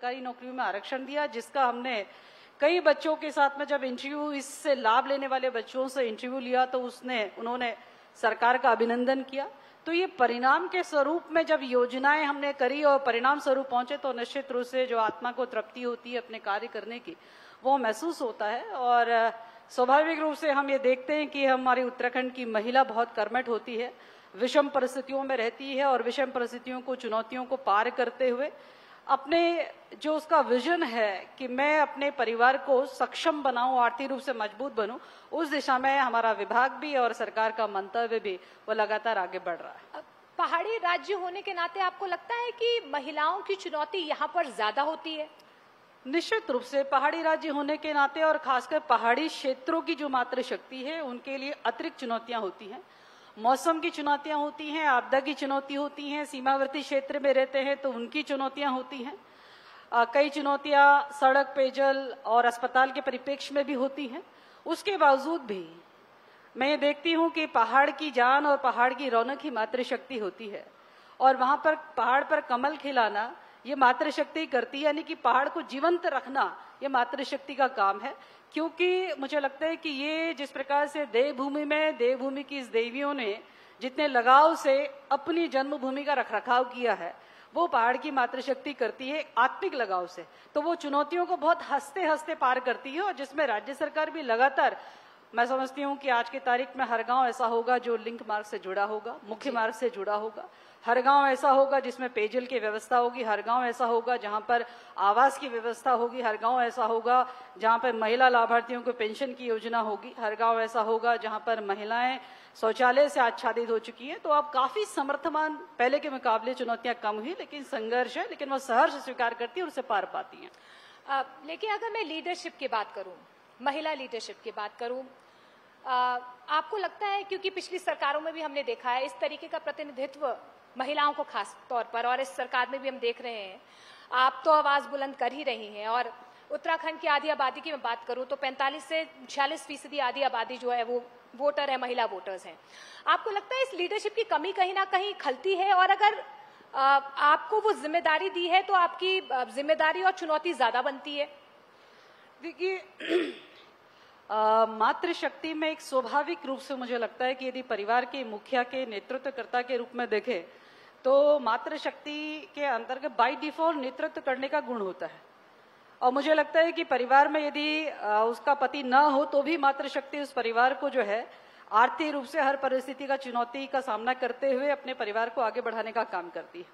सरकारी नौकरियों में आरक्षण दिया, जिसका हमने कई बच्चों के साथ में जब इंटरव्यू, इससे लाभ लेने वाले बच्चों से इंटरव्यू लिया तो उन्होंने सरकार का अभिनंदन किया। तो ये परिणाम के स्वरूप में जब योजनाएं हमने करी और परिणाम स्वरूप पहुंचे तो निश्चित रूप से जो आत्मा को तृप्ति होती है अपने कार्य करने की, वो महसूस होता है। और स्वाभाविक रूप से हम ये देखते हैं कि हमारी उत्तराखंड की महिला बहुत कर्मठ होती है, विषम परिस्थितियों में रहती है और विषम परिस्थितियों को, चुनौतियों को पार करते हुए अपने जो उसका विजन है कि मैं अपने परिवार को सक्षम बनाऊं, आर्थिक रूप से मजबूत बनूं, उस दिशा में हमारा विभाग भी और सरकार का मंतव्य भी वो लगातार आगे बढ़ रहा है। पहाड़ी राज्य होने के नाते आपको लगता है कि महिलाओं की चुनौती यहाँ पर ज्यादा होती है? निश्चित रूप से पहाड़ी राज्य होने के नाते और खासकर पहाड़ी क्षेत्रों की जो मातृशक्ति है उनके लिए अतिरिक्त चुनौतियां होती हैं। मौसम की चुनौतियां होती हैं, आपदा की चुनौती होती हैं, सीमावर्ती क्षेत्र में रहते हैं तो उनकी चुनौतियां होती हैं। कई चुनौतियां सड़क, पेयजल और अस्पताल के परिप्रेक्ष्य में भी होती हैं। उसके बावजूद भी मैं ये देखती हूँ कि पहाड़ की जान और पहाड़ की रौनक ही मातृशक्ति होती है और वहां पर पहाड़ पर कमल खिलाना ये मातृशक्ति करती है, यानी कि पहाड़ को जीवंत रखना ये मातृशक्ति का काम है। क्योंकि मुझे लगता है कि ये जिस प्रकार से देवभूमि में देवभूमि की इस देवियों ने जितने लगाव से अपनी जन्मभूमि का रखरखाव किया है वो पहाड़ की मातृशक्ति करती है आत्मिक लगाव से। तो वो चुनौतियों को बहुत हंसते हंसते पार करती है और जिसमें राज्य सरकार भी लगातार, मैं समझती हूँ कि आज की तारीख में हर गांव ऐसा होगा जो लिंक मार्ग से जुड़ा होगा, मुख्य मार्ग से जुड़ा होगा। हर गांव ऐसा होगा जिसमें पेयजल की व्यवस्था होगी, हर गांव ऐसा होगा जहां पर आवास की व्यवस्था होगी, हर गांव ऐसा होगा जहां पर महिला लाभार्थियों को पेंशन की योजना होगी, हर गांव ऐसा होगा जहां पर महिलाएं शौचालय से आच्छादित हो चुकी हैं। तो अब काफी समर्थमान, पहले के मुकाबले चुनौतियां कम हुई, लेकिन संघर्ष है, लेकिन वो सहर्ष स्वीकार करती है और उसे पार पाती हैं। लेकिन अगर मैं लीडरशिप की बात करूं, महिला लीडरशिप की बात करूं, आपको लगता है, क्योंकि पिछली सरकारों में भी हमने देखा है इस तरीके का प्रतिनिधित्व महिलाओं को खास तौर पर, और इस सरकार में भी हम देख रहे हैं, आप तो आवाज बुलंद कर ही रही हैं। और उत्तराखंड की आधी आबादी की मैं बात करूं तो 45 से 46% आधी आबादी जो है वो वोटर है, महिला वोटर्स हैं। आपको लगता है इस लीडरशिप की कमी कहीं ना कहीं खलती है? और अगर आपको वो जिम्मेदारी दी है तो आपकी जिम्मेदारी और चुनौती ज्यादा बनती है? देखिए, मातृशक्ति में एक स्वाभाविक रूप से मुझे लगता है कि यदि परिवार के मुखिया के नेतृत्वकर्ता के रूप में देखें तो मातृशक्ति के अंतर्गत बाय डिफॉल्ट नेतृत्व करने का गुण होता है। और मुझे लगता है कि परिवार में यदि उसका पति न हो तो भी मातृशक्ति उस परिवार को जो है आर्थिक रूप से हर परिस्थिति का, चुनौती का सामना करते हुए अपने परिवार को आगे बढ़ाने का काम करती है।